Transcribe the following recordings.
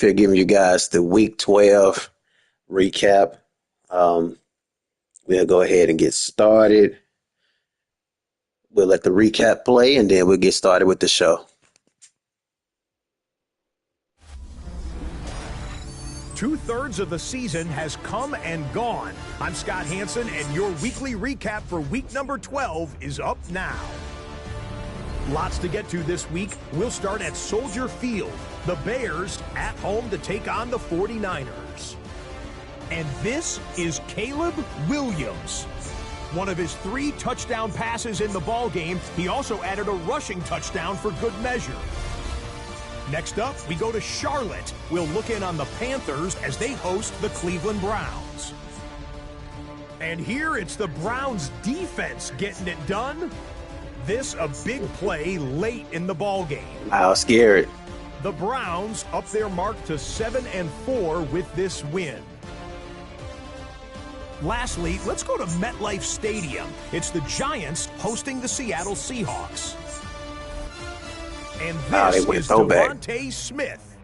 for giving you guys the Week 12 recap. We'll go ahead and get started. We'll let the recap play, and then we'll get started with the show. Two-thirds of the season has come and gone. I'm Scott Hansen, and your weekly recap for week number 12 is up now. Lots to get to this week. We'll start at Soldier Field. The Bears at home to take on the 49ers. And this is Caleb Williams. One of his 3 touchdown passes in the ballgame. He also added a rushing touchdown for good measure. Next up, we go to Charlotte. We'll look in on the Panthers as they host the Cleveland Browns. And here it's the Browns defense getting it done. This a big play late in the ballgame. I was scared. The Browns up their mark to 7-4 with this win. Lastly, let's go to MetLife Stadium. It's the Giants hosting the Seattle Seahawks. And this is Devontae Smith.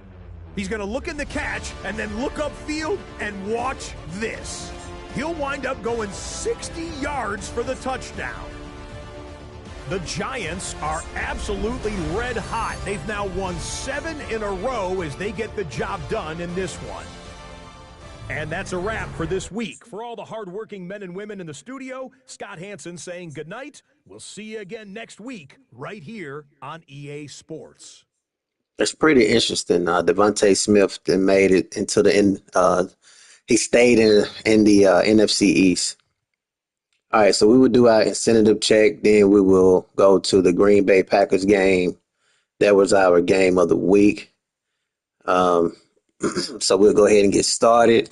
He's going to look in the catch and then look upfield and watch this. He'll wind up going 60 yards for the touchdown. The Giants are absolutely red hot. They've now won 7 in a row as they get the job done in this one. And that's a wrap for this week. For all the hardworking men and women in the studio, Scott Hansen saying goodnight. We'll see you again next week right here on EA Sports. It's pretty interesting. Devontae Smith made it into the end. He stayed in the NFC East. All right, so we will do our incentive check. Then we will go to the Green Bay Packers game. That was our game of the week. So we'll go ahead and get started.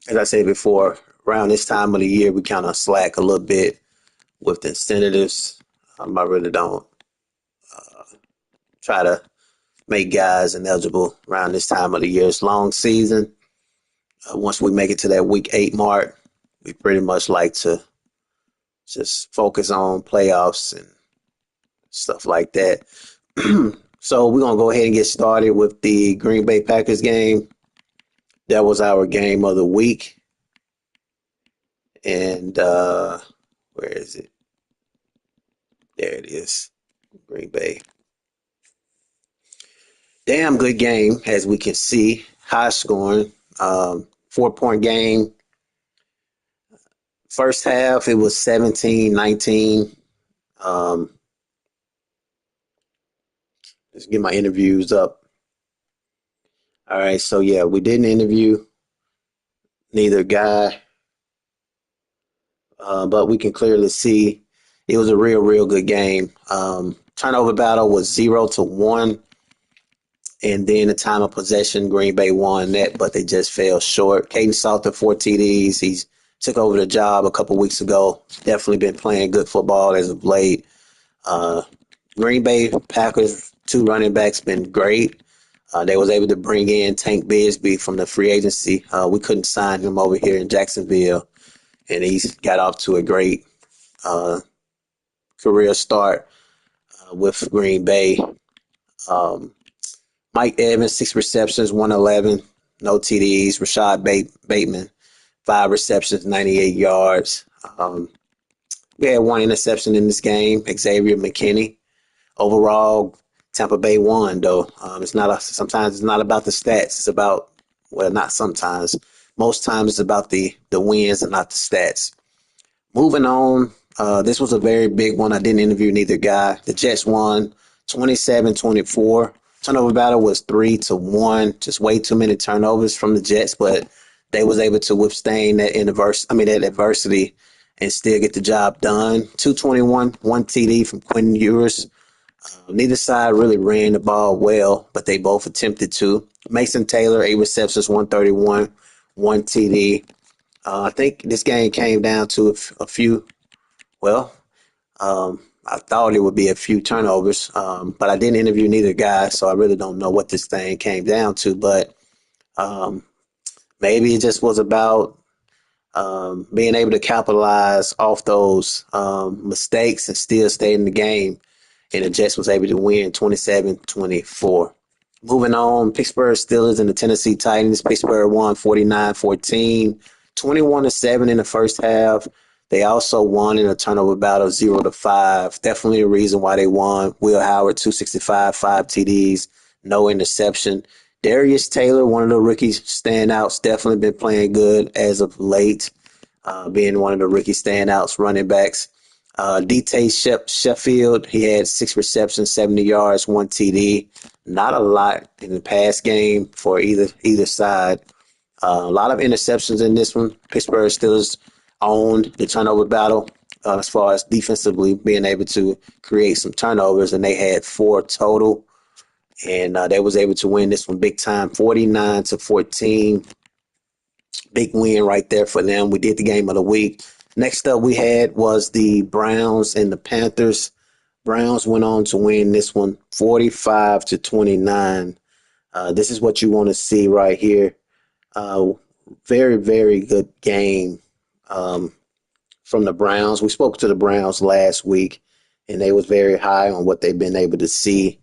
As I said before, around this time of the year, we kind of slack a little bit with the incentives. I really don't try to make guys ineligible around this time of the year. It's long season. Once we make it to that week 8 mark, we pretty much like to just focus on playoffs and stuff like that. So we're going to go ahead and get started with the Green Bay Packers game. That was our game of the week. And where is it? There it is. Green Bay. Damn good game, as we can see. High scoring. 4-point game. First half, it was 17-19. Let's get my interviews up. All right, so yeah, we didn't interview neither guy, but we can clearly see it was a real good game. Turnover battle was 0-1, and then the time of possession, Green Bay won that, but they just fell short. Caden Salter, 4 TDs. He's took over the job a couple weeks ago. Definitely been playing good football as of late. Green Bay Packers, 2 running backs, been great. They was able to bring in Tank Bigsby from the free agency. We couldn't sign him over here in Jacksonville, and he's got off to a great career start with Green Bay. Mike Evans, 6 receptions, 111, no TDs. Rashad Bateman, 5 receptions, 98 yards. We had 1 interception in this game, Xavier McKinney. Overall, Tampa Bay won, though. Sometimes it's not about the stats. It's about, well, not sometimes. Most times it's about the wins and not the stats. Moving on, this was a very big one. I didn't interview neither guy. The Jets won 27-24. Turnover battle was 3-1. Just way too many turnovers from the Jets, but they was able to withstand that adversity and still get the job done. 221, 1 TD from Quentin Ewers. Neither side really ran the ball well, but they both attempted to. Mason Taylor, 8 receptions, 131, 1 TD. I think this game came down to a few, I thought it would be a few turnovers, but I didn't interview neither guy, so I really don't know what this thing came down to. But maybe it just was about being able to capitalize off those mistakes and still stay in the game. And the Jets was able to win 27-24. Moving on, Pittsburgh Steelers and the Tennessee Titans. Pittsburgh won 49-14, 21-7 in the first half. They also won in a turnover battle 0-5. Definitely a reason why they won. Will Howard, 265, 5 TDs, no interception. Darius Taylor, one of the rookies standouts, definitely been playing good as of late, being one of the rookie standouts, running backs. DT Sheffield, he had 6 receptions, 70 yards, 1 TD. Not a lot in the pass game for either side. A lot of interceptions in this one. Pittsburgh Steelers owned the turnover battle as far as defensively being able to create some turnovers, and they had 4 total. And they was able to win this one big time, 49-14. Big win right there for them. We did the game of the week. Next up we had was the Browns and the Panthers. Browns went on to win this one 45-29. This is what you want to see right here. Very, very good game from the Browns. We spoke to the Browns last week, and they was very high on what they've been able to see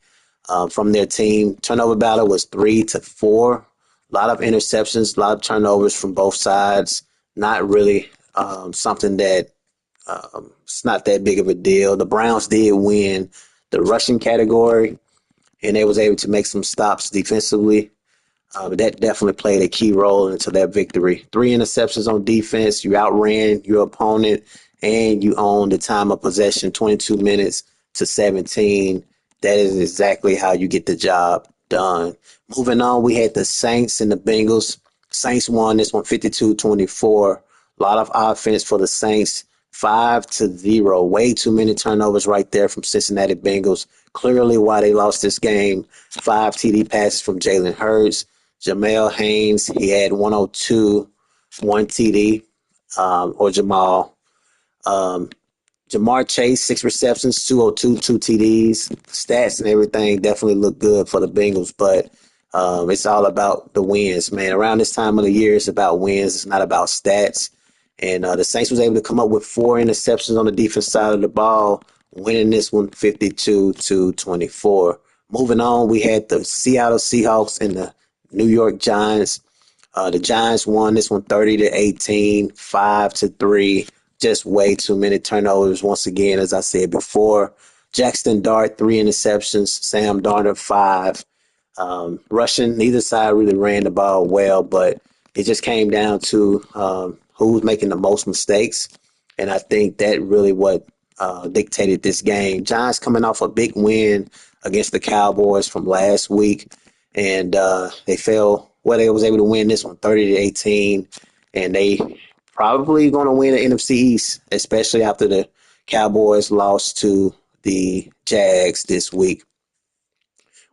from their team. Turnover battle was 3-4. A lot of interceptions, a lot of turnovers from both sides. Not really something that it's not that big of a deal. The Browns did win the rushing category, and they was able to make some stops defensively. But that definitely played a key role into that victory. 3 interceptions on defense. You outran your opponent, and you owned the time of possession, 22 minutes to 17. That is exactly how you get the job done. Moving on, we had the Saints and the Bengals. Saints won this one 52-24. A lot of offense for the Saints. 5-0. Way too many turnovers right there from Cincinnati Bengals. Clearly why they lost this game. 5 TD passes from Jalen Hurts. Jamel Haynes, he had 102, 1 TD, or Jamal. Jamar Chase, 6 receptions, 202, 2 TDs. Stats and everything definitely look good for the Bengals, but it's all about the wins, man. Around this time of the year, it's about wins. It's not about stats. And the Saints was able to come up with 4 interceptions on the defense side of the ball, winning this one 52-24. Moving on, we had the Seattle Seahawks and the New York Giants. The Giants won this one 30-18, 5-3. Just way too many turnovers once again, as I said before. Jackson Dart, 3 interceptions. Sam Darnold, 5. Rushing, neither side really ran the ball well, but it just came down to who's making the most mistakes. And I think that really what dictated this game. Giants coming off a big win against the Cowboys from last week. And they was able to win this one 30-18. And they probably going to win the NFC East, especially after the Cowboys lost to the Jags this week,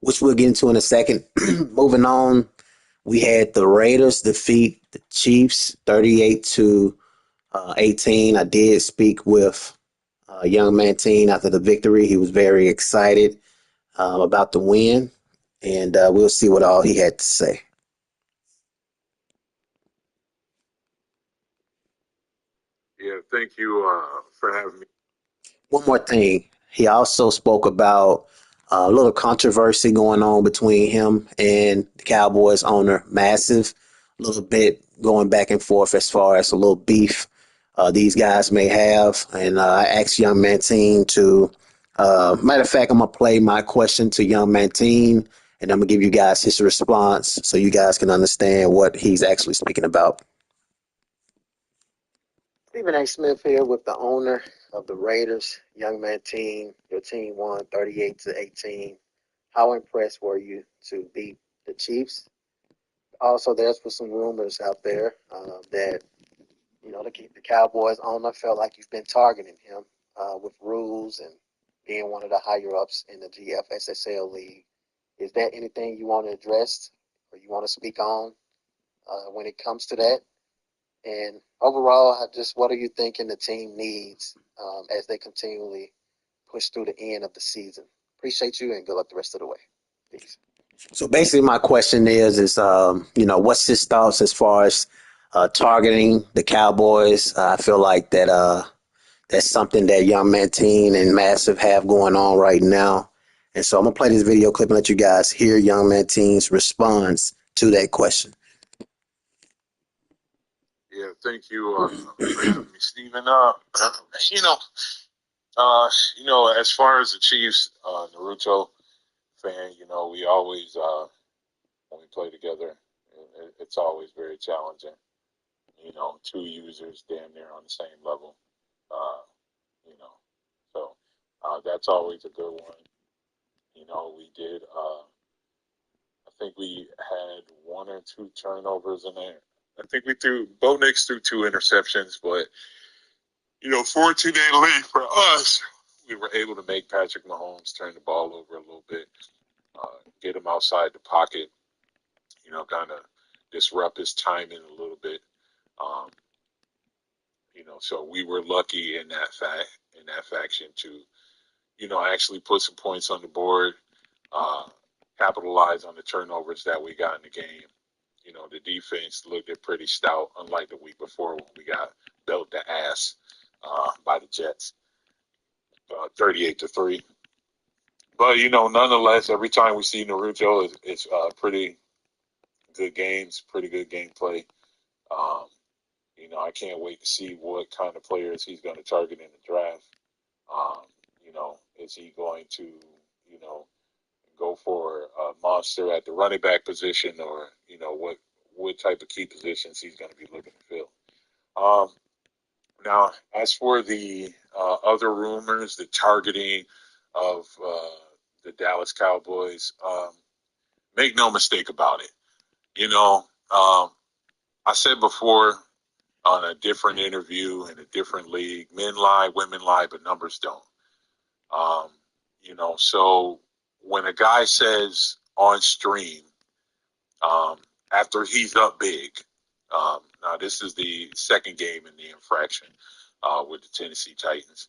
which we'll get into in a second. Moving on, we had the Raiders defeat the Chiefs 38-18. I did speak with Yungmanting after the victory. He was very excited about the win, and we'll see what all he had to say. Yeah, thank you for having me. One more thing. He also spoke about a little controversy going on between him and the Cowboys owner, Massive. A little bit going back and forth as far as a little beef these guys may have. And I asked Young Mantine to, matter of fact, I'm going to play my question to Young Mantine, and I'm going to give you guys his response so you guys can understand what he's actually speaking about. Stephen A. Smith here with the owner of the Raiders, Young Mantine. Your team won 38-18. How impressed were you to beat the Chiefs? Also, there's some rumors out there that the Cowboys owner felt like you've been targeting him with rules and being one of the higher ups in the GFSSL league. Is that anything you want to address or you want to speak on when it comes to that? And overall, what are you thinking the team needs as they continually push through the end of the season? Appreciate you, and good luck the rest of the way. Peace. So basically, my question is what's his thoughts as far as targeting the Cowboys? I feel like that's something that Young Mantine and Massive have going on right now, And so I'm going to play this video clip and let you guys hear Yungmanting's response to that question. Yeah, thank you for having me, Stephen. As far as the Chiefs, Naruto fan, we always when we play together, it's always very challenging. Two users damn near on the same level. Uh, so that's always a good one. We did. I think we had one or two turnovers in there. I think Bo Nix threw 2 interceptions, but fortunately for us, we were able to make Patrick Mahomes turn the ball over a little bit, get him outside the pocket, kind of disrupt his timing a little bit. So we were lucky in that faction to, actually put some points on the board, capitalize on the turnovers that we got in the game. The defense looked pretty stout, unlike the week before when we got belt the ass by the Jets, 38-3. But nonetheless, every time we see Naruto, it's pretty good games, pretty good gameplay. I can't wait to see what kind of players he's going to target in the draft. Is he going to, go for a monster at the running back position, or what type of key positions he's going to be looking to fill? Now, as for the other rumors, the targeting of the Dallas Cowboys, make no mistake about it. I said before on a different interview in a different league, men lie, women lie, but numbers don't. So when a guy says on stream, after he's up big, now this is the second game in the infraction with the Tennessee Titans.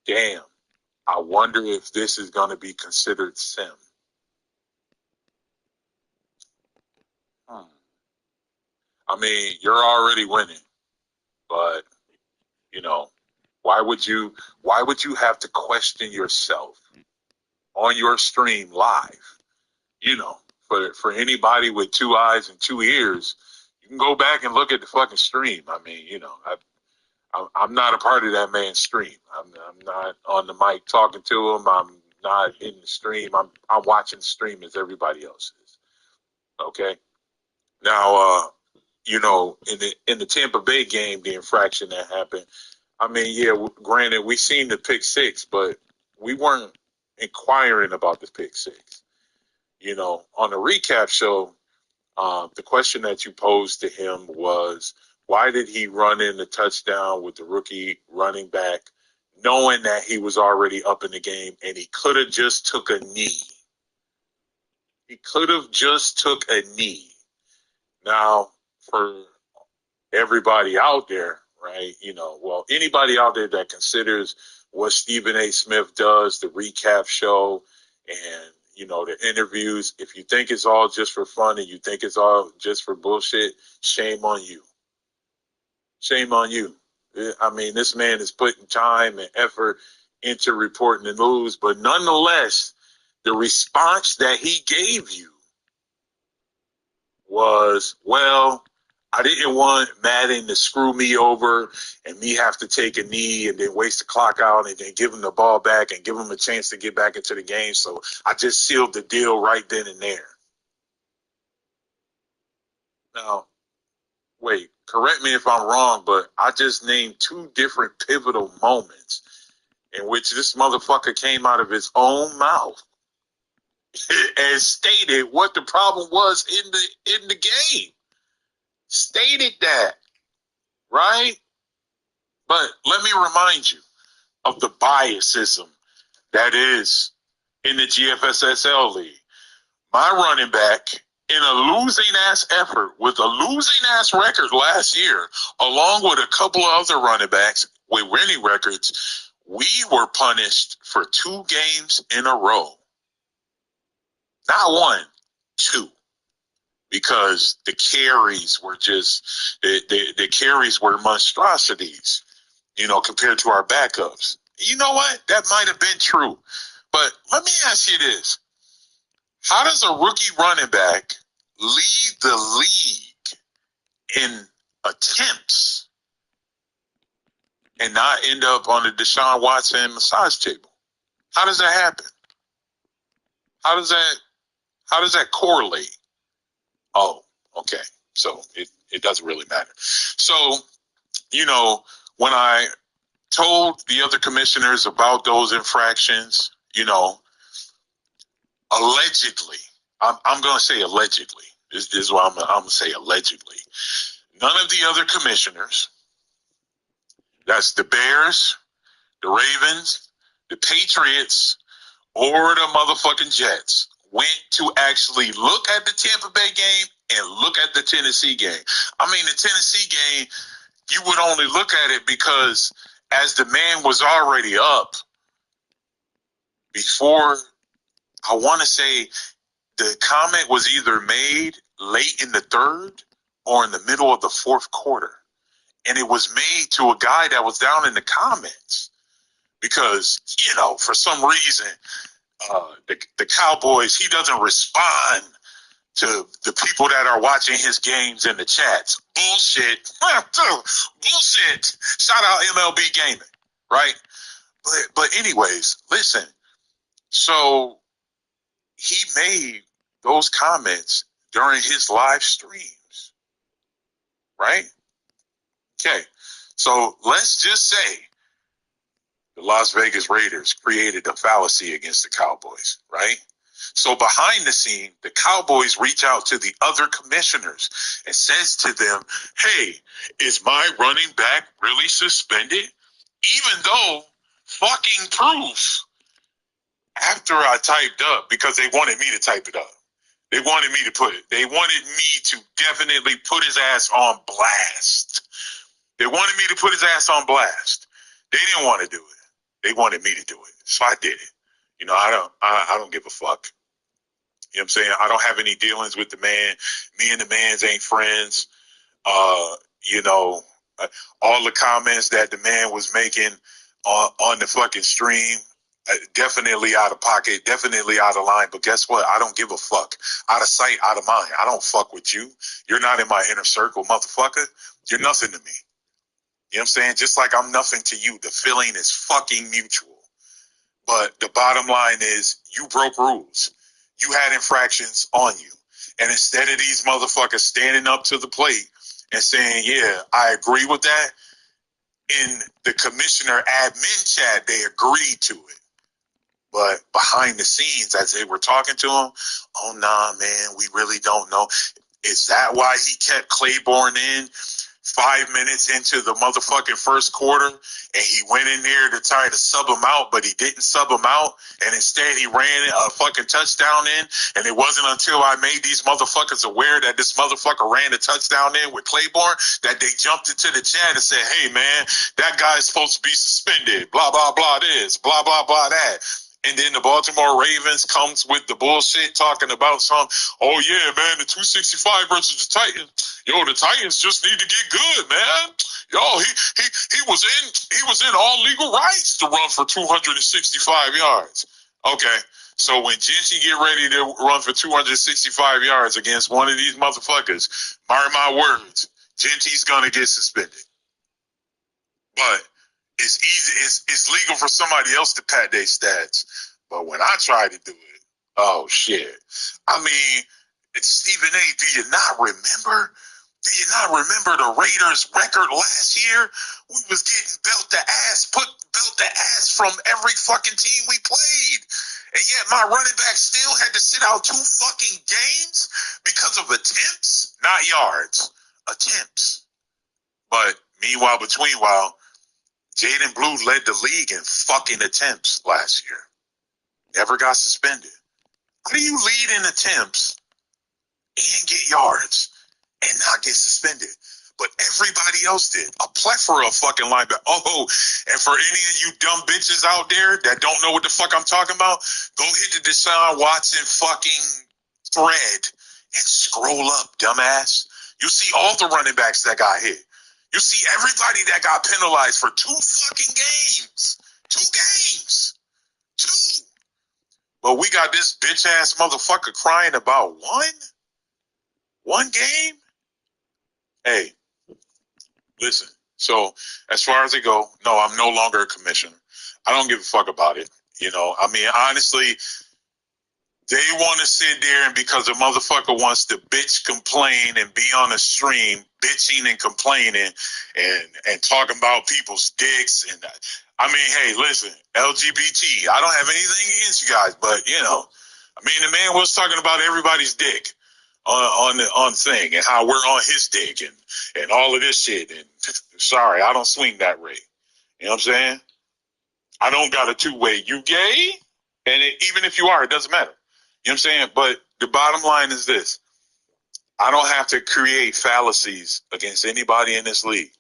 Damn, I wonder if this is going to be considered sim. I mean, you're already winning, but why would you have to question yourself on your stream live? For anybody with 2 eyes and 2 ears, you can go back and look at the fucking stream. I mean, I'm not a part of that man's stream. I'm not on the mic talking to him. I'm not in the stream. I'm watching the stream as everybody else is. Okay. Now, in the Tampa Bay game, the infraction that happened. I mean, yeah, granted, we seen the pick 6, but we weren't inquiring about the pick 6. On the recap show, the question that you posed to him was, why did he run in the touchdown with the rookie running back, knowing that he was already up in the game and he could have just took a knee? He could have just took a knee. Now, for everybody out there, right, anybody out there that considers what Stephen A. Smith does, the recap show, and the interviews, if you think it's all just for fun and you think it's all just for bullshit, shame on you. Shame on you. I mean, this man is putting time and effort into reporting the news, but nonetheless, the response that he gave you was, well, I didn't want Madden to screw me over and me have to take a knee and then waste the clock out and then give him the ball back and give him a chance to get back into the game. So I just sealed the deal right then and there. Now, wait, correct me if I'm wrong, but I just named 2 different pivotal moments in which this motherfucker came out of his own mouth and stated what the problem was in the game. Stated that, right? But let me remind you of the biasism that is in the GFSSL league. My running back, in a losing-ass effort with a losing-ass record last year, along with a couple of other running backs with winning records, we were punished for 2 games in a row. Not 1, 2. Because the carries were just the carries were monstrosities, compared to our backups. You know what? That might have been true. But let me ask you this. How does a rookie running back lead the league in attempts and not end up on the Deshaun Watson massage table? How does that happen? How does that correlate? Oh, okay. So it doesn't really matter. So, when I told the other commissioners about those infractions, allegedly, I'm going to say allegedly. This is what I'm going to say allegedly. None of the other commissioners, that's the Bears, the Ravens, the Patriots, or the motherfucking Jets, went to actually look at the Tampa Bay game and look at the Tennessee game. I mean, the Tennessee game, you would only look at it because as the man was already up before, I want to say the comment was either made late in the third or in the middle of the fourth quarter. And it was made to a guy that was down in the comments because, for some reason, the Cowboys, he doesn't respond to the people that are watching his games in the chats. Bullshit. Bullshit. Shout out MLB Gaming, right? But anyways, listen. So he made those comments during his live streams, right? Okay. So let's just say the Las Vegas Raiders created a fallacy against the Cowboys, right? So behind the scene, the Cowboys reach out to the other commissioners and says to them, hey, is my running back really suspended? Even though fucking proof after I typed up, because they wanted me to type it up. They wanted me to definitely put his ass on blast. They wanted me to put his ass on blast. They didn't want to do it. They wanted me to do it. So I did it. I don't give a fuck. You know what I'm saying? I don't have any dealings with the man. Me and the mans ain't friends. All the comments that the man was making on the fucking stream, definitely out of pocket, definitely out of line. But guess what? I don't give a fuck. Out of sight, out of mind. I don't fuck with you. You're not in my inner circle, motherfucker. You're nothing to me. You know what I'm saying? Just like I'm nothing to you. The feeling is fucking mutual. But the bottom line is you broke rules. You had infractions on you. And instead of these motherfuckers standing up to the plate and saying, yeah, I agree with that, in the commissioner admin chat, they agreed to it. But behind the scenes, as they were talking to him, oh, nah, man, we really don't know. Is that why he kept Claiborne in 5 minutes into the motherfucking first quarter, and he went in there to try to sub him out, but he didn't sub him out, and instead he ran a fucking touchdown in, and it wasn't until I made these motherfuckers aware that this motherfucker ran a touchdown in with Claiborne that they jumped into the chat and said, hey, man, that guy's supposed to be suspended, blah, blah, blah this, blah, blah, blah that. And then the Baltimore Ravens comes with the bullshit talking about oh yeah, man, the 265 versus the Titans. Yo, the Titans just need to get good, man. Yo, he was in all legal rights to run for 265 yards. Okay. So when Gentry get ready to run for 265 yards against one of these motherfuckers, mark my words, Gentry's gonna get suspended. But it's easy. It's legal for somebody else to pat their stats. But when I try to do it, oh, shit. I mean, Stephen A., do you not remember? Do you not remember the Raiders' record last year? We was getting belt the ass from every fucking team we played. And yet my running back still had to sit out 2 fucking games because of attempts, not yards, attempts. But meanwhile, Jaden Blue led the league in fucking attempts last year. Never got suspended. How do you lead in attempts and get yards and not get suspended? But everybody else did. A plethora of fucking linebackers. Oh, and for any of you dumb bitches out there that don't know what the fuck I'm talking about, go hit the Deshaun Watson fucking thread and scroll up, dumbass. You see all the running backs that got hit. You see everybody that got penalized for 2 fucking games. 2 games. 2. But we got this bitch ass motherfucker crying about one game. Hey, listen. So as far as it go, no, I'm no longer a commissioner. I don't give a fuck about it. I mean, honestly, they want to sit there and because a motherfucker wants to bitch, complain, and be on a stream bitching and complaining and talking about people's dicks. And I mean, hey, listen, LGBT, I don't have anything against you guys, but I mean, the man was talking about everybody's dick on thing and how we're on his dick and all of this shit. And sorry, I don't swing that way. You know what I'm saying? I don't got a two-way. You gay? And even if you are, it doesn't matter. You know what I'm saying? But the bottom line is this. I don't have to create fallacies against anybody in this league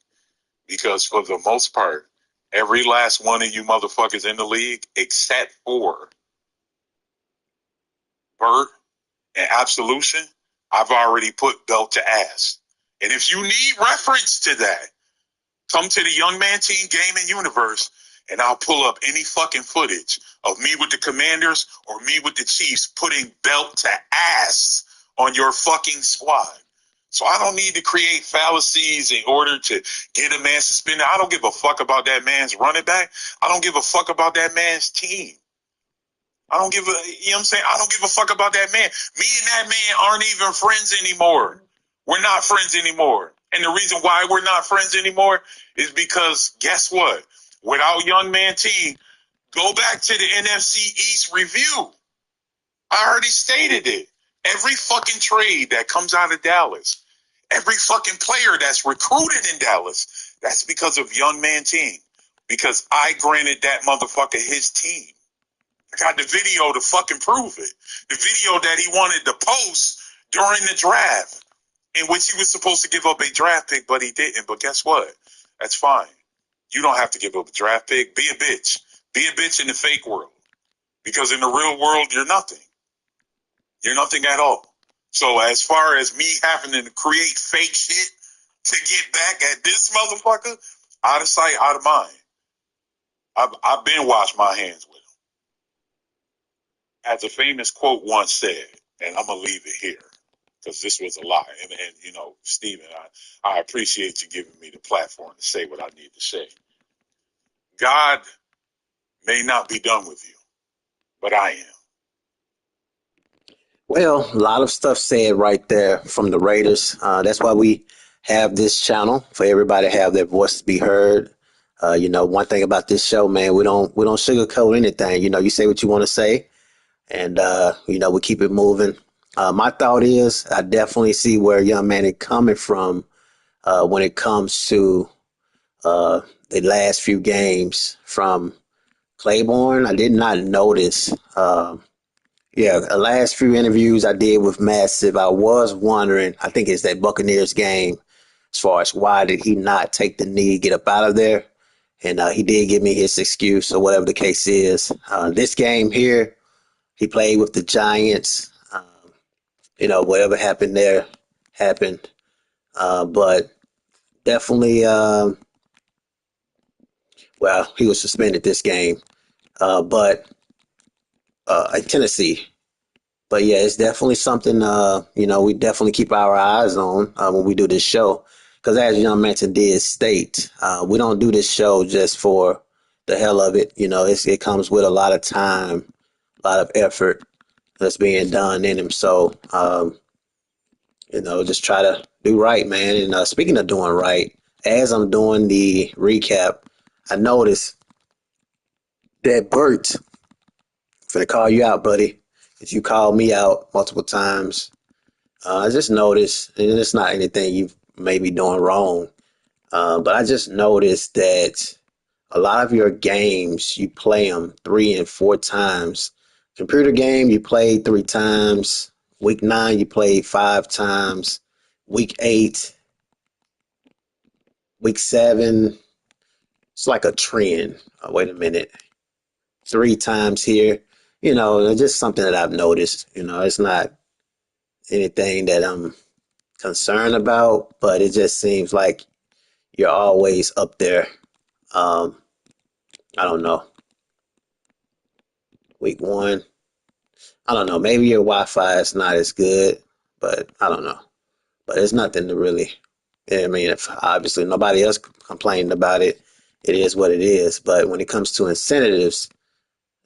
because for the most part, every last one of you motherfuckers in the league, except for Bert and Absolution, I've already put belt to ass. And if you need reference to that, come to the Yungmanting Gaming Universe and I'll pull up any fucking footage of me with the Commanders or me with the Chiefs putting belt to ass on your fucking squad. So I don't need to create fallacies in order to get a man suspended. I don't give a fuck about that man's running back. I don't give a fuck about that man's team. You know what I'm saying? I don't give a fuck about that man. Me and that man aren't even friends anymore. We're not friends anymore. And the reason why we're not friends anymore is because guess what? Without Yungmanting, go back to the NFC East review. I already stated it. Every fucking trade that comes out of Dallas, every fucking player that's recruited in Dallas, that's because of Yungmanting. Because I granted that motherfucker his team. I got the video to fucking prove it. The video that he wanted to post during the draft, in which he was supposed to give up a draft pick, but he didn't. But guess what? That's fine. You don't have to give up a draft pick. Be a bitch. Be a bitch in the fake world. Because in the real world, you're nothing. You're nothing at all. So as far as me having to create fake shit to get back at this motherfucker, out of sight, out of mind. I've been washed my hands with him. As a famous quote once said, and I'm going to leave it here because this was a lie. And Stephen, I appreciate you giving me the platform to say what I need to say. God may not be done with you, but I am. Well, a lot of stuff said right there from the Raiders. That's why we have this channel for everybody to have their voices be heard. One thing about this show, man, we don't sugarcoat anything. You say what you want to say, and we keep it moving. My thought is, I definitely see where young man is coming from when it comes to the last few games from Claiborne. I did not notice. The last few interviews I did with Massive, I was wondering, I think it's that Buccaneers game, as far as why did he not take the knee, get up out of there? And he did give me his excuse or whatever the case is. This game here, he played with the Giants. Whatever happened there happened. But definitely, he was suspended this game. But at Tennessee. But yeah, it's definitely something, we definitely keep our eyes on when we do this show. Because as Young Manson did state, we don't do this show just for the hell of it. It comes with a lot of time, a lot of effort that's being done in him. So, just try to do right, man. And speaking of doing right, as I'm doing the recap, I noticed that Bert, finna call you out, buddy, because you called me out multiple times. I just noticed, and it's not anything you may be doing wrong, but I just noticed that a lot of your games, you play them 3 and 4 times. Computer game, you played 3 times. Week 9, you played 5 times. Week 8, week 7, it's like a trend. Wait a minute. 3 times here. It's just something that I've noticed. It's not anything that I'm concerned about, but it just seems like you're always up there. I don't know. Week 1, I don't know. Maybe your Wi-Fi is not as good, but I don't know. But it's nothing to really. I mean, if obviously nobody else complained about it, it is what it is. But when it comes to incentives,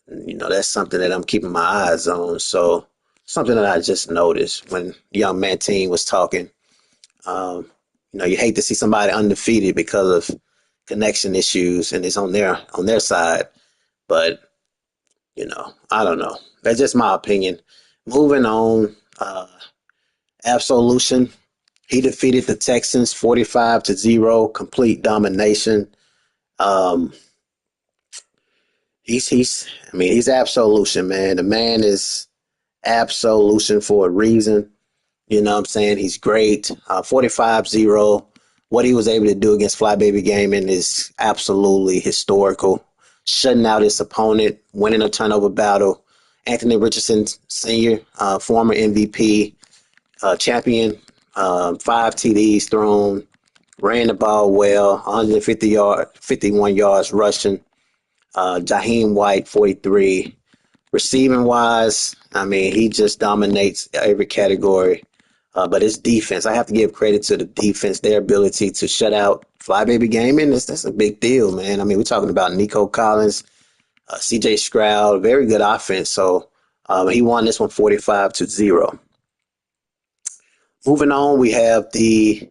that's something that I'm keeping my eyes on. So something that I just noticed when Yungmanting was talking. Um, you hate to see somebody undefeated because of connection issues, and it's on their side. But I don't know. That's just my opinion. Moving on, Absolution. He defeated the Texans 45-0, complete domination. Um, he's Absolution, man. The man is Absolution for a reason. You know what I'm saying? He's great. 45-0. What he was able to do against Flybaby Gaming is absolutely historical. Shutting out his opponent, winning a turnover battle. Anthony Richardson Sr., former MVP, champion, 5 TDs thrown, ran the ball well, 51 yards rushing. Jaheim White, 43. Receiving wise, I mean, he just dominates every category. But his defense, I have to give credit to the defense, their ability to shut out Flybaby Gaming. That's a big deal, man. I mean, we're talking about Nico Collins, CJ Stroud, very good offense. So he won this one 45-0. Moving on, we have the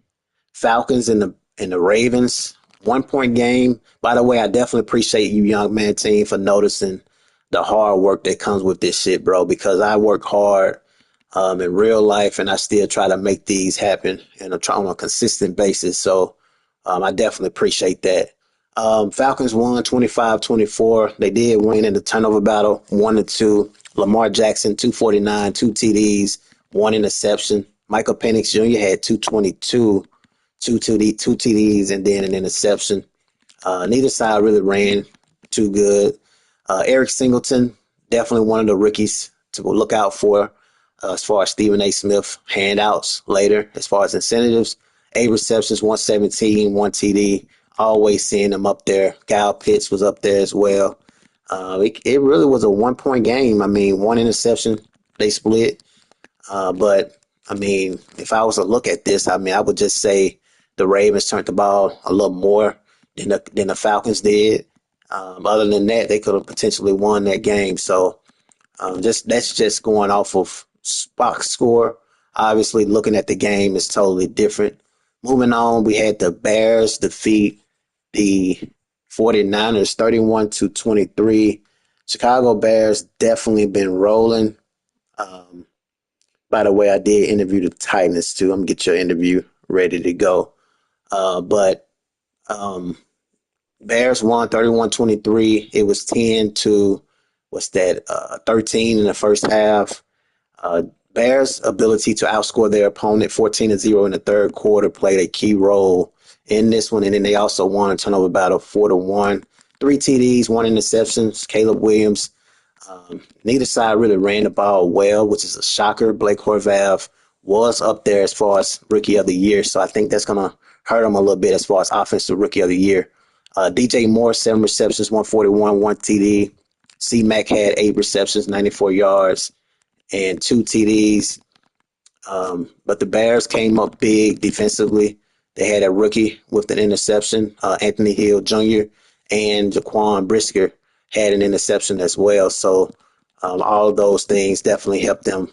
Falcons and the Ravens. 1 point game. By the way, I definitely appreciate you, Yungmanting, for noticing the hard work that comes with this shit, bro. Because I work hard in real life, and I still try to make these happen, and I try on a consistent basis. So I definitely appreciate that. Falcons won 25-24. They did win in the turnover battle, 1-2. Lamar Jackson, 249, 2 TDs, 1 interception. Michael Penix Jr. had 222, two TDs, and then an interception. Neither side really ran too good. Eric Singleton, definitely one of the rookies to look out for as far as Stephen A. Smith handouts later, as far as incentives. 8 receptions, 117, 1 TD. Always seeing him up there. Kyle Pitts was up there as well. It really was a 1 point game. I mean, 1 interception, they split. But I mean, if I was to look at this, I mean, I would just say the Ravens turned the ball a little more than the Falcons did. Other than that, they could have potentially won that game. So that's just going off of box score. Obviously, looking at the game is totally different. Moving on, we had the Bears defeat the 49ers 31-23. Chicago Bears definitely been rolling. Um, by the way, I did interview the Titans too. I'm gonna get your interview ready to go. But Bears won 31-23. It was 10 to 13 in the first half. Uh, Bears' ability to outscore their opponent 14-0 in the third quarter played a key role in this one. And then they also won a turnover battle 4-1. 3 TDs, 1 interception. Caleb Williams. Neither side really ran the ball well, which is a shocker. Blake Horvath was up there as far as rookie of the year. So I think that's going to hurt him a little bit as far as offensive rookie of the year. DJ Moore, 7 receptions, 141, 1 TD. C Mac had 8 receptions, 94 yards, and 2 TDs. But the Bears came up big defensively. They had a rookie with an interception, Anthony Hill Jr., and Jaquan Brisker had an interception as well. So all of those things definitely helped them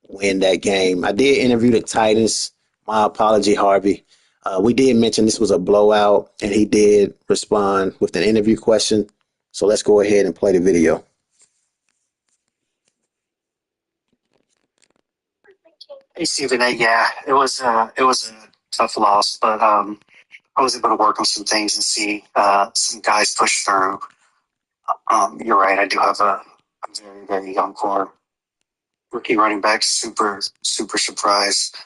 win that game. I did interview the Titans. My apology, Harvey. We did mention this was a blowout, and he did respond with an interview question. So let's go ahead and play the video. Hey Stephen A. Yeah, it was a tough loss, but I was able to work on some things and see some guys push through. You're right. I do have a very very young core, rookie running back. Super surprised.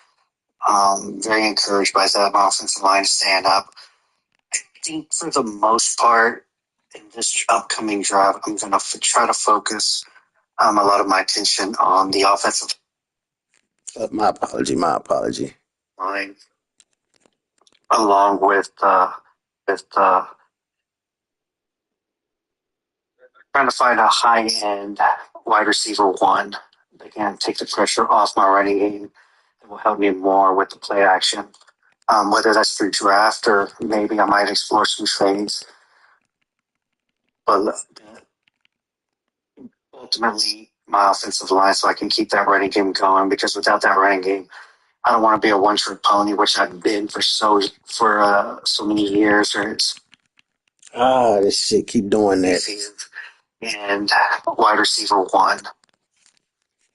Very encouraged by that. My offensive line to stand up. I think for the most part in this upcoming draft, I'm gonna try to focus a lot of my attention on the offensive My apology. line, along with Trying to find a high-end wide receiver one that can take the pressure off my running game. It will help me more with the play action. Whether that's through draft or maybe I might explore some trades. But ultimately, my offensive line, so I can keep that running game going. Because without that running game, I don't want to be a one-trick pony, which I've been for so many years. Or it's This shit keep doing that. seasons. And wide receiver one.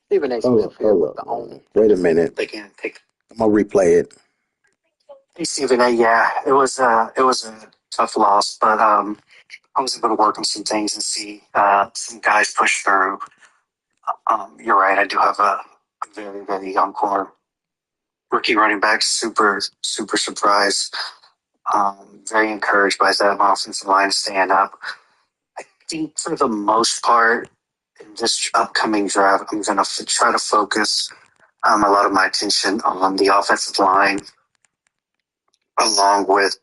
Stephen A. Smith here with the owner. Wait a minute. They can take. I'm gonna replay it. Hey Stephen A. Yeah, it was a tough loss, but I was able to work on some things and see some guys push through. You're right. I do have a very, very young core. Rookie running back, super surprised. Very encouraged by that offensive line staying up. I think for the most part, in this upcoming draft, I'm going to try to focus a lot of my attention on the offensive line, along with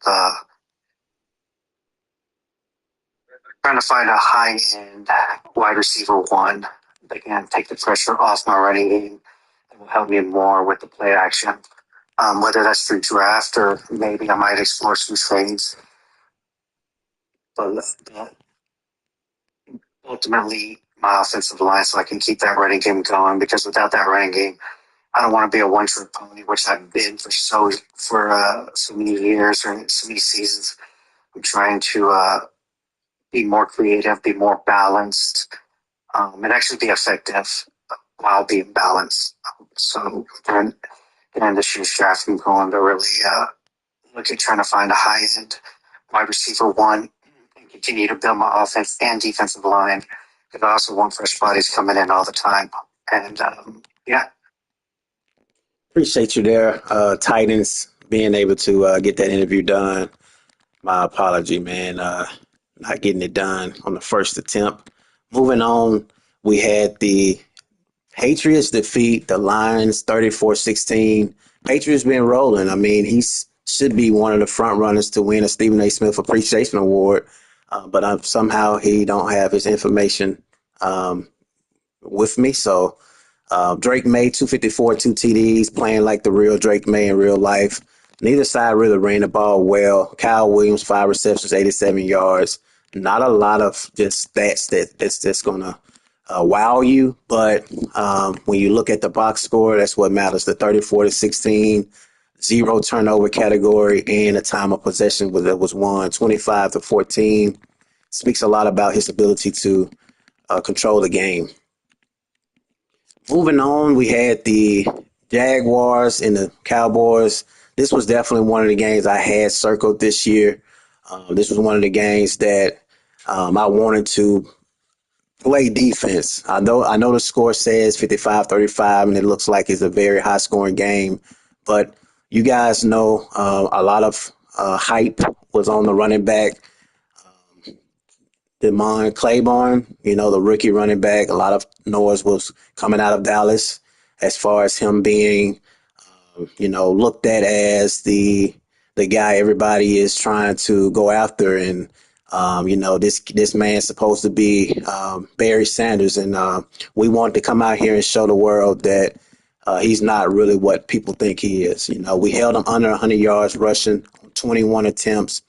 trying to find a high-end wide receiver one that can take the pressure off my running game. It will help me more with the play action. Whether that's through draft or maybe I might explore some trades. But ultimately, my offensive line, so I can keep that running game going. Because without that running game, I don't want to be a one-trick pony, which I've been for so many years or so many seasons. I'm trying to be more creative, be more balanced, and actually be effective while being balanced. So during this year's draft, I'm going to really look at trying to find a high-end wide receiver one and continue to build my offense and defensive line. Because I also want fresh bodies coming in all the time. And yeah. Appreciate you there, Titans, being able to get that interview done. My apology, man, not getting it done on the first attempt. Moving on, we had the Patriots defeat the Lions 34-16. Patriots been rolling. I mean, should be one of the front runners to win a Stephen A. Smith Appreciation Award, but somehow he don't have his information with me. So Drake May, 254, 2 TDs, playing like the real Drake May in real life. Neither side really ran the ball well. Kyle Williams, 5 receptions, 87 yards. Not a lot of just stats that's just going to wow you. But when you look at the box score, that's what matters. The 34-16, 0 turnover category, and a time of possession that was won 25-14. Speaks a lot about his ability to control the game. Moving on, we had the Jaguars and the Cowboys. This was definitely one of the games I had circled this year. This was one of the games that I wanted to play defense. I know the score says 55-35, and it looks like it's a very high-scoring game. But you guys know a lot of hype was on the running back. Claiborne, the rookie running back, a lot of noise was coming out of Dallas as far as him being, looked at as the guy everybody is trying to go after. And, this man's supposed to be Barry Sanders. And we wanted to come out here and show the world that he's not really what people think he is. We held him under 100 yards rushing, 21 attempts,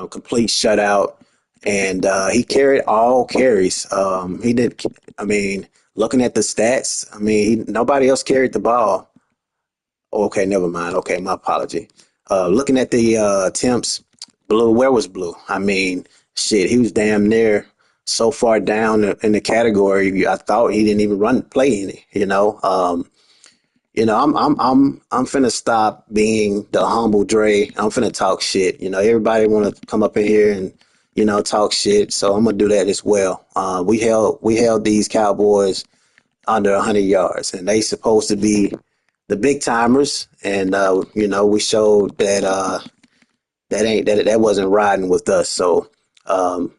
complete shutout. And he carried all carries. He did. I mean, looking at the stats, nobody else carried the ball. Okay, never mind. Okay, my apology. Looking at the attempts, Blue. Where was Blue? I mean, shit, he was damn near so far down in the category. I thought he didn't even play any. I'm finna stop being the humble Dre. I'm finna talk shit. Everybody want to come up in here and talk shit. So I'm gonna do that as well. We held these Cowboys under 100 yards, and they supposed to be the big timers. And we showed that that wasn't riding with us. So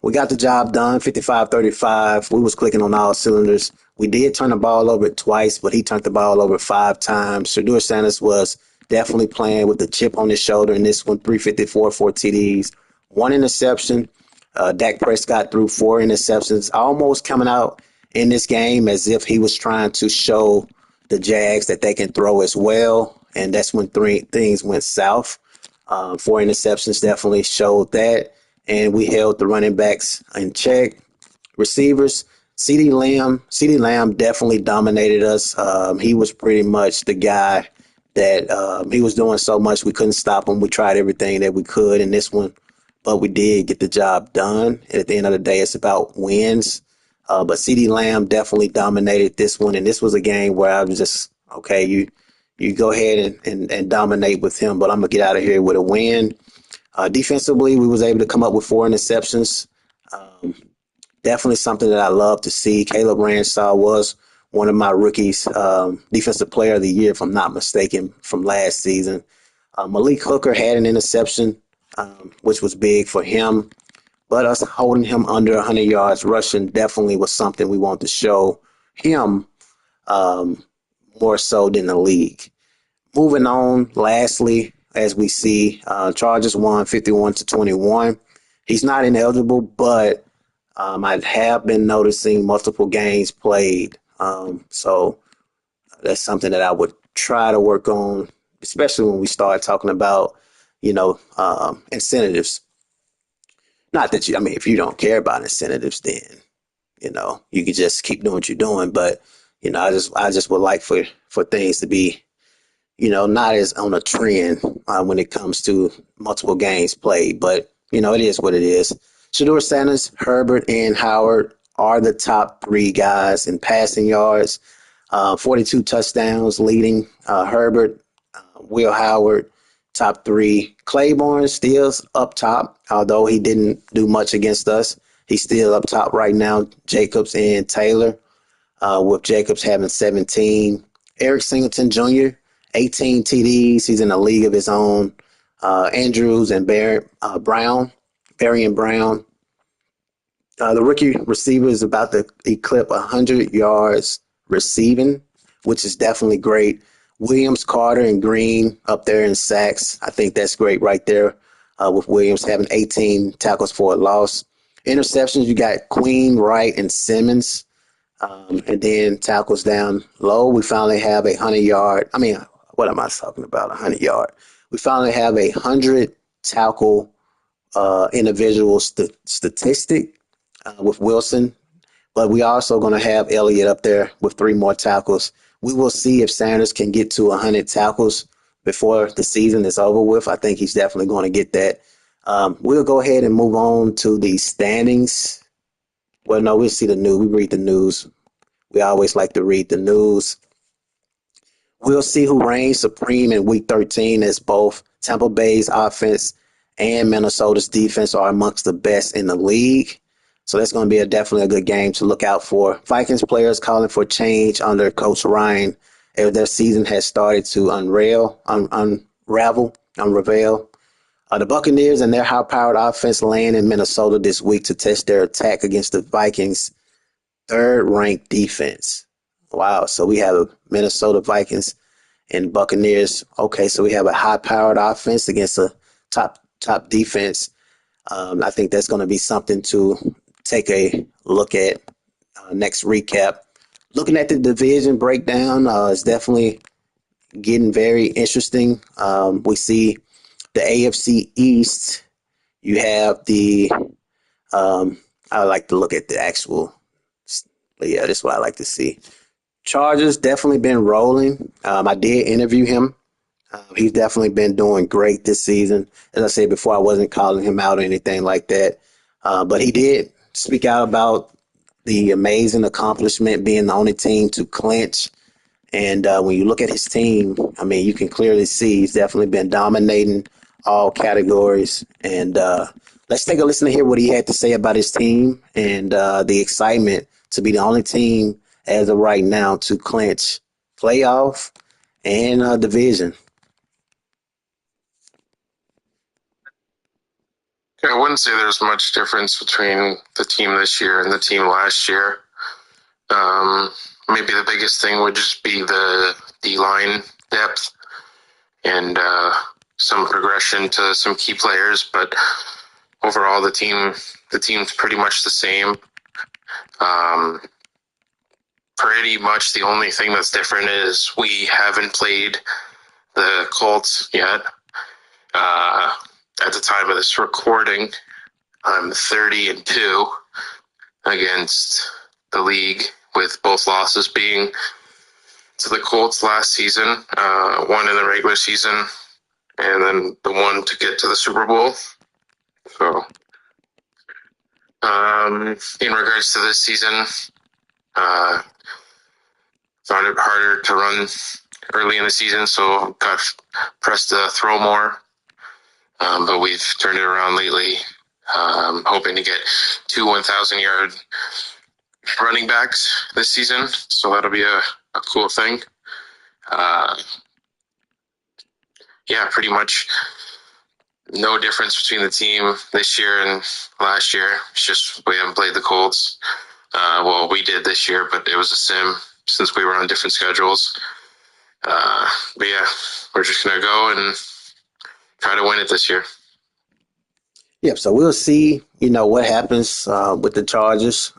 we got the job done, 55-35. We was clicking on all cylinders. We did turn the ball over twice, but he turned the ball over 5 times. Shadur Sanders was definitely playing with the chip on his shoulder in this one, 354, 4 TDs, 1 interception. Dak Prescott threw 4 interceptions, almost coming out in this game as if he was trying to show the Jags that they can throw as well. And that's when things went south. 4 interceptions definitely showed that. And we held the running backs in check. Receivers, CeeDee Lamb definitely dominated us. He was pretty much the guy that he was doing so much we couldn't stop him. We tried everything that we could in this one, but we did get the job done. And at the end of the day, it's about wins. But CeeDee Lamb definitely dominated this one, and this was a game where I was just okay. You go ahead and dominate with him, but I'm gonna get out of here with a win. Defensively, we was able to come up with 4 interceptions. Definitely something that I love to see. Caleb Ranshaw was one of my rookies, defensive player of the year, if I'm not mistaken, from last season. Malik Hooker had an interception, which was big for him. But us holding him under 100 yards rushing definitely was something we want to show him more so than the league. Moving on, lastly, as we see, Chargers won 51-21. He's not ineligible, but I have been noticing multiple games played. So that's something that I would try to work on, especially when we start talking about, incentives. Not that if you don't care about incentives, then, you can just keep doing what you're doing. But, I just would like for things to be, not as on a trend when it comes to multiple games played. But, it is what it is. Shador Sanders, Herbert, and Howard are the top 3 guys in passing yards. 42 touchdowns leading Herbert, Will Howard, top 3. Claiborne still up top, although he didn't do much against us. He's still up top right now, Jacobs and Taylor, with Jacobs having 17. Eric Singleton Jr., 18 TDs. He's in a league of his own. Andrews and Barry and Brown. The rookie receiver is about to eclipse 100 yards receiving, which is definitely great. Williams, Carter, and Green up there in sacks. I think that's great right there with Williams having 18 tackles for a loss. Interceptions, you got Queen, Wright, and Simmons. And then tackles down low. We finally have a 100-yard. What am I talking about? 100-yard. We finally have a 100 tackle individual statistic with Wilson, but we also going to have Elliott up there with 3 more tackles. We will see if Sanders can get to 100 tackles before the season is over with. I think he's definitely going to get that. We'll go ahead and move on to the standings. Well, no, we'll see the news. We read the news. We always like to read the news. We'll see who reigns supreme in Week 13 as both Tampa Bay's offense and Minnesota's defense are amongst the best in the league. So that's going to be definitely a good game to look out for. Vikings players calling for change under Coach Ryan as their season has started to unravel. The Buccaneers and their high-powered offense land in Minnesota this week to test their attack against the Vikings' third-ranked defense. Wow, so we have Minnesota Vikings and Buccaneers. Okay, so we have a high-powered offense against a top defense. I think that's going to be something to take a look at next recap. Looking at the division breakdown is definitely getting very interesting. We see the AFC East. You have the I like to look at the actual, but yeah, that's what I like to see. Chargers definitely been rolling. I did interview him. He's definitely been doing great this season. As I said before, I wasn't calling him out or anything like that. But he did speak out about the amazing accomplishment being the only team to clinch. And when you look at his team, you can clearly see he's definitely been dominating all categories. And let's take a listen to hear what he had to say about his team and the excitement to be the only team as of right now to clinch playoff and division. I wouldn't say there's much difference between the team this year and the team last year. Maybe the biggest thing would just be the D-line depth and some progression to some key players. But overall, the team the team's pretty much the same. Pretty much the only thing that's different is we haven't played the Colts yet. At the time of this recording, I'm 30-2 against the league, with both losses being to the Colts last season, one in the regular season, and then the one to get to the Super Bowl. So, in regards to this season, found it harder to run early in the season, so got pressed to throw more. But we've turned it around lately. Hoping to get 2 1,000-yard running backs this season, so that'll be a cool thing. Pretty much no difference between the team this year and last year. It's just we haven't played the Colts. Well, we did this year, but it was a sim since we were on different schedules. We're just going to go and try to win it this year. Yep, so we'll see, what happens with the Chargers.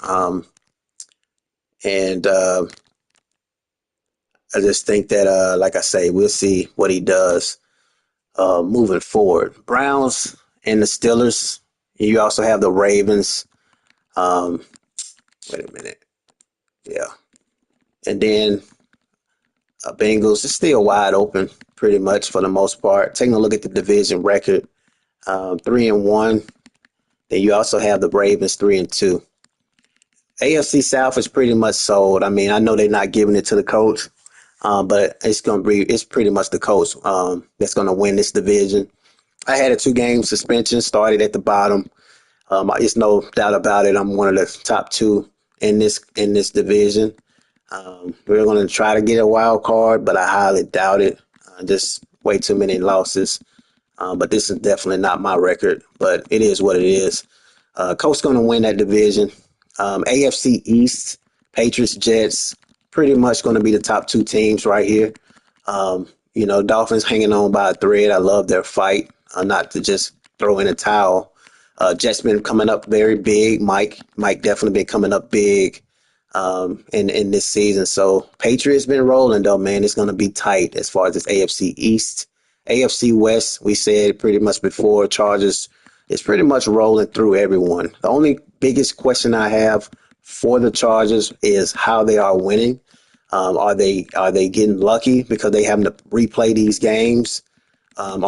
And I just think that, like I say, we'll see what he does moving forward. Browns and the Steelers. You also have the Ravens. Wait a minute. Yeah. And then Bengals is still wide open pretty much for the most part. Taking a look at the division record, 3-1. Then you also have the Ravens 3-2. AFC South is pretty much sold. I mean, I know they're not giving it to the Colts, but it's pretty much the Colts that's going to win this division. I had a 2-game suspension, started at the bottom. It's no doubt about it. I'm one of the top 2 in this division. We're going to try to get a wild card, but I highly doubt it. Just way too many losses. But this is definitely not my record, but it is what it is. Colts going to win that division. AFC East, Patriots, Jets, pretty much going to be the top 2 teams right here. Dolphins hanging on by a thread. I love their fight, not to just throw in a towel. Jets been coming up very big. Mike definitely been coming up big in this season. So Patriots been rolling, though, man. It's going to be tight as far as this AFC East. AFC West, we said pretty much before, Chargers is pretty much rolling through everyone. The only biggest question I have for the Chargers is how they are winning. Are they getting lucky because they having to replay these games? That's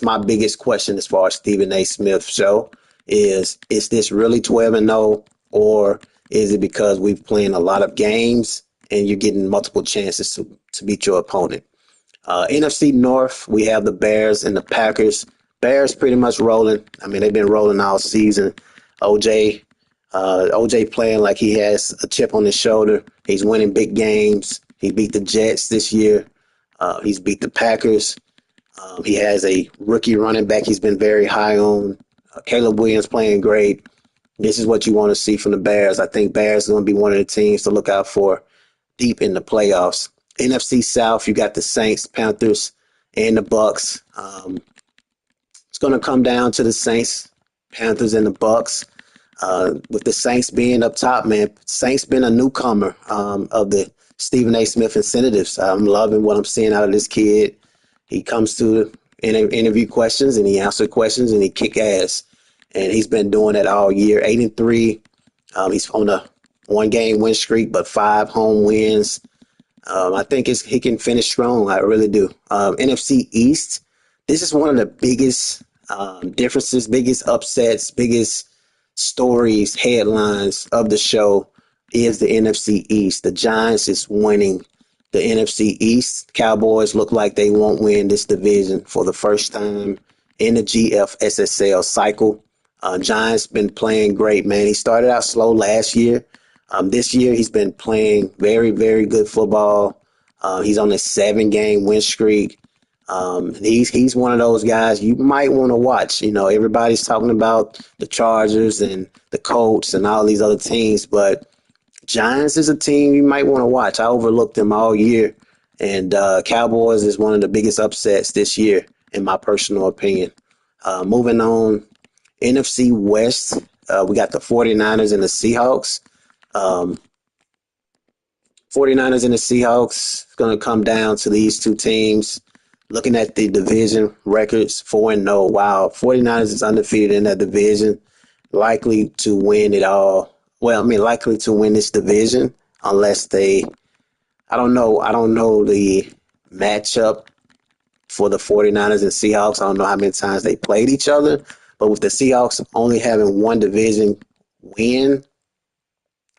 my biggest question as far as Stephen A. Smith show is this really 12-0, or is it because we're playing a lot of games and you're getting multiple chances to beat your opponent? NFC North, we have the Bears and the Packers. Bears pretty much rolling. I mean, they've been rolling all season. OJ playing like he has a chip on his shoulder. He's winning big games. He beat the Jets this year. He's beat the Packers. He has a rookie running back he's been very high on. Caleb Williams playing great. This is what you want to see from the Bears. I think Bears is going to be one of the teams to look out for deep in the playoffs. NFC South, you got the Saints, Panthers, and the Bucks. It's going to come down to the Saints, Panthers, and the Bucks. With the Saints being up top, man. Saints been a newcomer of the Stephen A. Smith incentives. I'm loving what I'm seeing out of this kid. He comes to interview questions and he answers questions and he kick ass. And he's been doing that all year. 8-3. He's on a 1-game win streak, but 5 home wins. I think he can finish strong. I really do. NFC East, this is one of the biggest differences, biggest upsets, biggest stories, headlines of the show is the NFC East. The Giants is winning the NFC East. Cowboys look like they won't win this division for the first time in the GFSSL cycle. Giants been playing great, man. He started out slow last year. This year he's been playing very, very good football. He's on a 7-game win streak. He's one of those guys you might want to watch. Everybody's talking about the Chargers and the Colts and all these other teams, but Giants is a team you might want to watch. I overlooked them all year, and Cowboys is one of the biggest upsets this year, in my personal opinion. Moving on NFC West, we got the 49ers and the Seahawks. 49ers and the Seahawks, it's going to come down to these two teams. Looking at the division records, 4-0. Wow, 49ers is undefeated in that division, likely to win it all. Well, I mean, likely to win this division unless they, I don't know the matchup for the 49ers and Seahawks. I don't know how many times they played each other, but with the Seahawks only having one division win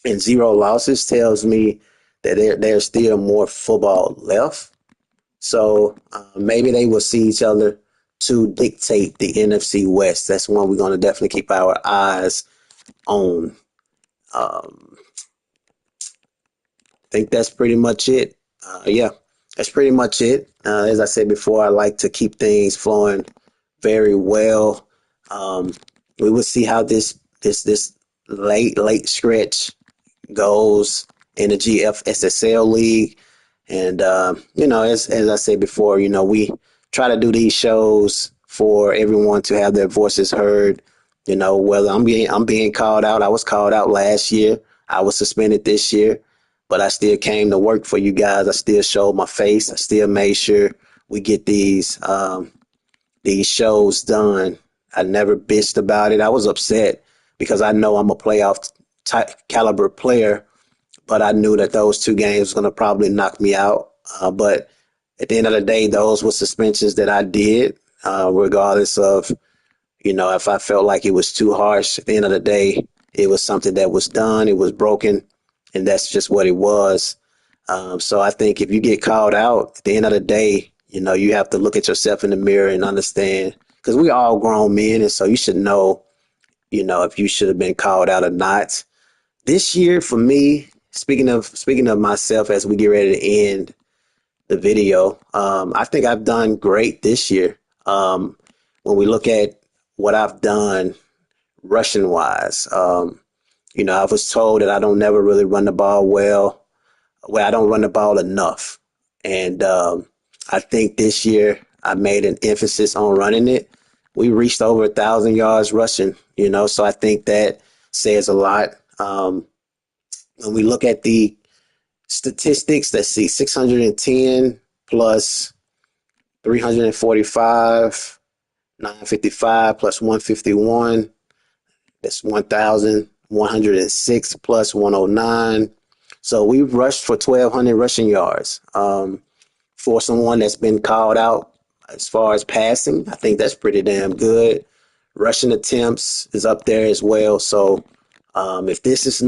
and 0 losses tells me that there's still more football left. So maybe they will see each other to dictate the NFC West. That's one we're going to definitely keep our eyes on. I think that's pretty much it. Yeah, that's pretty much it. As I said before, I like to keep things flowing very well. We will see how this late stretch goes in the GFSSL league. And, as I said before, we try to do these shows for everyone to have their voices heard. Whether I'm being called out. I was called out last year. I was suspended this year, but I still came to work for you guys. I still showed my face. I still made sure we get these shows done. I never bitched about it. I was upset because I know I'm a playoff type caliber player, but I knew that those 2 games was going to probably knock me out. But at the end of the day, those were suspensions that I did, regardless of, if I felt like it was too harsh. At the end of the day, it was something that was done. It was broken, and that's just what it was. So I think if you get called out, at the end of the day, you have to look at yourself in the mirror and understand, because we all grown men, and so you should know, if you should have been called out or not. This year, for me, speaking of myself, as we get ready to end the video, I think I've done great this year. When we look at what I've done rushing wise, I was told that I don't never really run the ball well. Well, I don't run the ball enough, and I think this year I made an emphasis on running it. We reached over 1,000 yards rushing, so I think that says a lot. When we look at the statistics, let's see, 610 plus 345, 955 plus 151. That's 1,106 plus 109. So we rushed for 1,200 rushing yards. For someone that's been called out as far as passing, I think that's pretty damn good. Rushing attempts is up there as well. So if this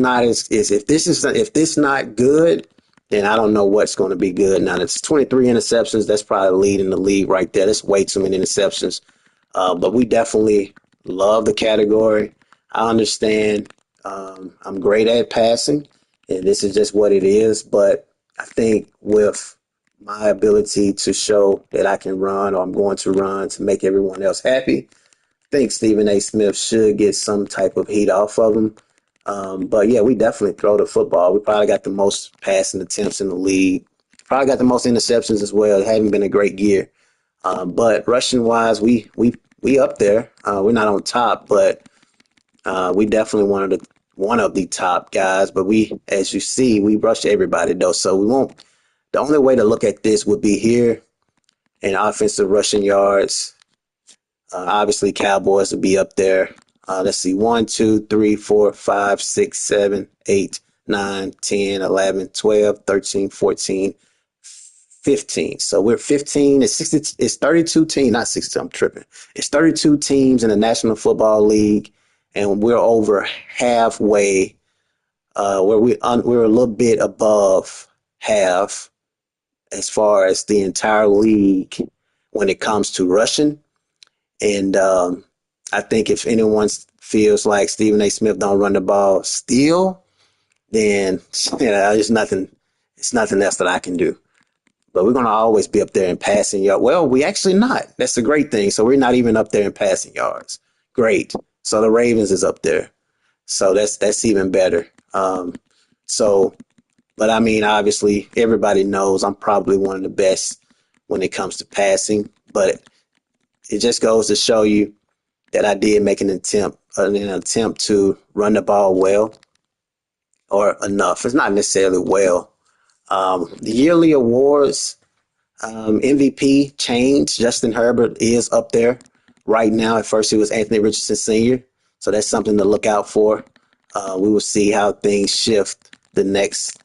not good, then I don't know what's going to be good. Now it's 23 interceptions. That's probably leading the league right there. That's way too many interceptions. But we definitely love the category. I understand. I'm great at passing, and this is just what it is. But I think with my ability to show that I can run, or I'm going to run to make everyone else happy, I think Stephen A. Smith should get some type of heat off of him. But yeah, we definitely throw the football. We probably got the most passing attempts in the league. Probably got the most interceptions as well. It hasn't been a great year. But rushing wise, we up there. We're not on top, but we definitely one of the top guys. But we, as you see, we rush everybody though. So we won't. The only way to look at this would be here in offensive rushing yards. Obviously, Cowboys would be up there. Let's see, 1, 2, 3, 4, 5, 6, 7, 8, 9, 10, 11, 12, 13, 14, 15. So we're 15. It's 32 teams, not 60. I'm tripping. It's 32 teams in the National Football League, and we're over halfway. We're a little bit above half as far as the entire league when it comes to rushing. And I think if anyone feels like Stephen A. Smith don't run the ball still, then there's nothing. It's nothing else that I can do. But we're gonna always be up there in passing yards. Well, we actually not. That's the great thing. So we're not even up there in passing yards. Great. So the Ravens is up there. So that's even better. But I mean, obviously, everybody knows I'm probably one of the best when it comes to passing. But it just goes to show you that I did make an attempt to run the ball well or enough. It's not necessarily well. The yearly awards, MVP changed. Justin Herbert is up there right now. At first, it was Anthony Richardson Sr., so that's something to look out for. We will see how things shift the next